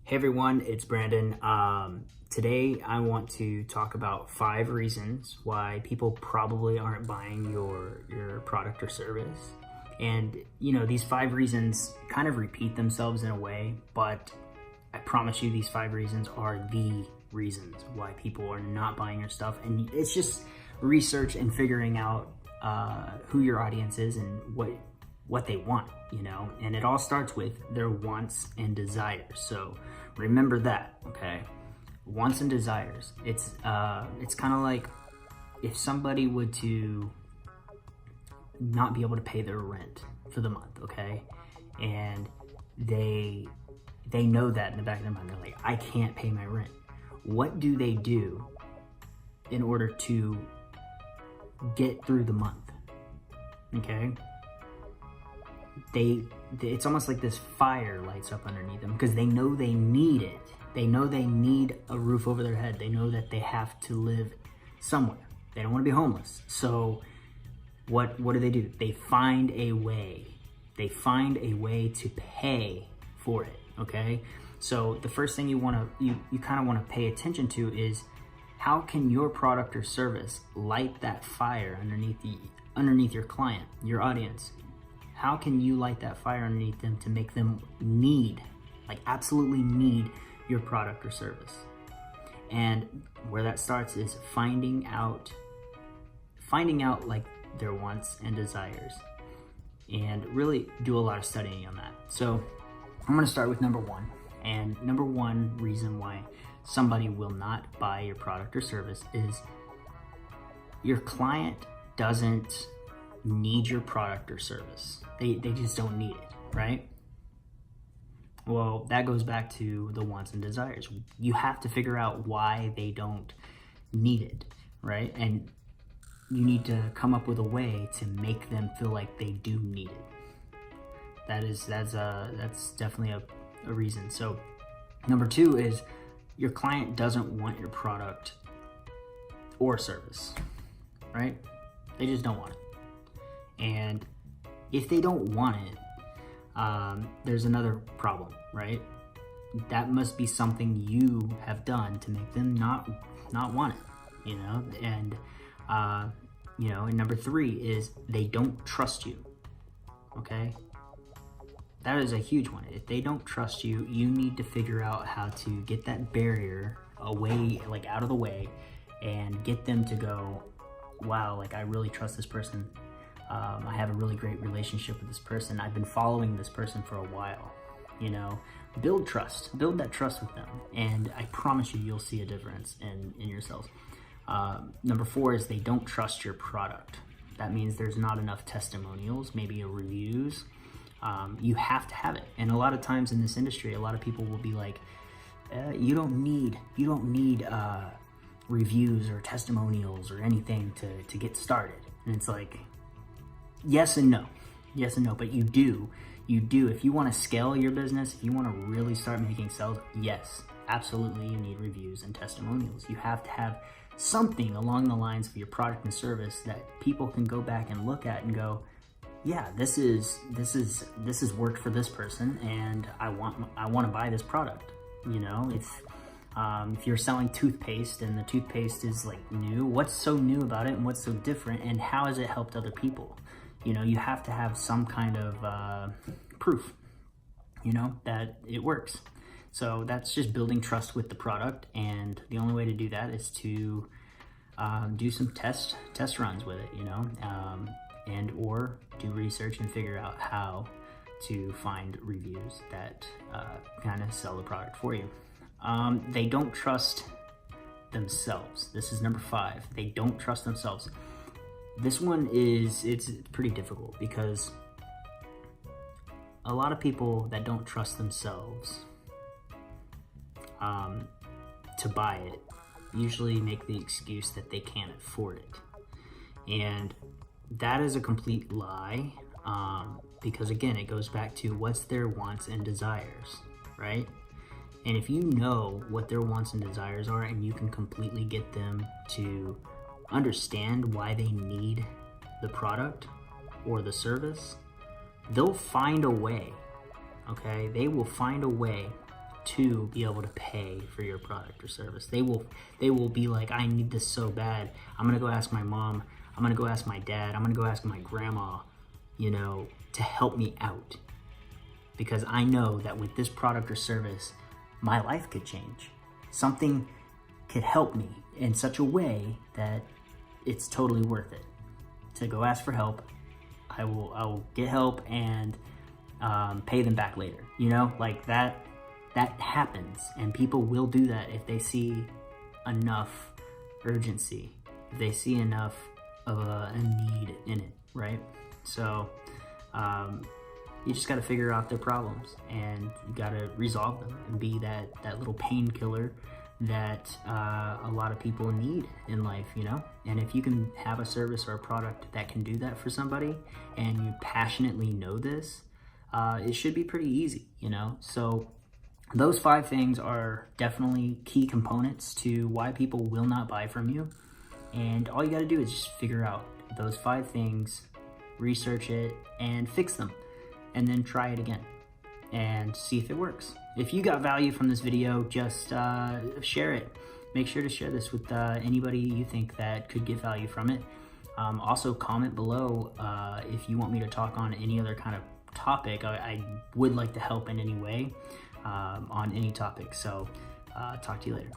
Hey everyone, it's Brandon. Today I want to talk about 5 reasons why people probably aren't buying your product or service. And these 5 reasons kind of repeat themselves in a way, but I promise you these 5 reasons are the reasons why people are not buying your stuff. And it's just research and figuring out who your audience is and what they want, and it all starts with their wants and desires. So remember that, okay? Wants and desires. It's kind of like if somebody would to not be able to pay their rent for the month, okay? And they know that in the back of their mind. They're like, I can't pay my rent. What do they do in order to get through the month? Okay? It's almost like this fire lights up underneath them because they know they need it. They know they need a roof over their head. They know that they have to live somewhere. They don't want to be homeless. So what do? They find a way. They find a way to pay for it, okay? So the first thing you kind of want to pay attention to is how can your product or service light that fire underneath your client, your audience? How can you light that fire underneath them to make them absolutely need your product or service? And where that starts is finding out like their wants and desires, and really do a lot of studying on that. So I'm going to start with number 1. And number 1 reason why somebody will not buy your product or service is your client doesn't need your product or service. They just don't need it, right? Well, that goes back to the wants and desires. You have to figure out why they don't need it, right? And you need to come up with a way to make them feel like they do need it. That's definitely a reason. So number 2 is your client doesn't want your product or service, right? They just don't want it. And if they don't want it, there's another problem, right? That must be something you have done to make them not want it, And and number 3 is they don't trust you. Okay, that is a huge one. If they don't trust you, you need to figure out how to get that barrier away, out of the way, and get them to go, wow, I really trust this person. I have a really great relationship with this person. I've been following this person for a while. Build trust, build that trust with them. And I promise you'll see a difference in yourselves. Number 4 is they don't trust your product. That means there's not enough testimonials, maybe reviews. You have to have it. And a lot of times in this industry, a lot of people will be like, you don't need reviews or testimonials or anything to get started. And it's like, yes and no, but you do. If you want to scale your business, if you want to really start making sales, yes, absolutely you need reviews and testimonials. You have to have something along the lines of your product and service that people can go back and look at and go, yeah, this is worked for this person, and I want to buy this product. If you're selling toothpaste and the toothpaste is new, what's so new about it and what's so different, and how has it helped other people? You have to have some kind of proof, that it works. So that's just building trust with the product, and the only way to do that is to do some test runs with it, and or do research and figure out how to find reviews that kind of sell the product for you. They don't trust themselves. This is number 5. They don't trust themselves. This one it's pretty difficult because a lot of people that don't trust themselves to buy it usually make the excuse that they can't afford it. And that is a complete lie, because again, it goes back to what's their wants and desires, right? And if you know what their wants and desires are, and you can completely get them to understand why they need the product or the service, they'll find a way, okay? They will find a way to be able to pay for your product or service. They will be like, I need this so bad. I'm gonna go ask my mom. I'm gonna go ask my dad. I'm gonna go ask my grandma, you know, to help me out. Because I know that with this product or service, my life could change. Something could help me in such a way that it's totally worth it to go ask for help. I will get help and pay them back later. You know, like that happens, and people will do that if they see enough urgency, if they see enough of a need in it, right? So you just got to figure out their problems, and you got to resolve them and be that little painkiller that a lot of people need in life, you know? And if you can have a service or a product that can do that for somebody, and you passionately know this, it should be pretty easy, you know? So those 5 things are definitely key components to why people will not buy from you. And all you got to do is just figure out those 5 things, research it, and fix them, and then try it again and see if it works. If you got value from this video, just share it. Make sure to share this with anybody you think that could get value from it. Also comment below if you want me to talk on any other kind of topic. I would like to help in any way on any topic. So talk to you later.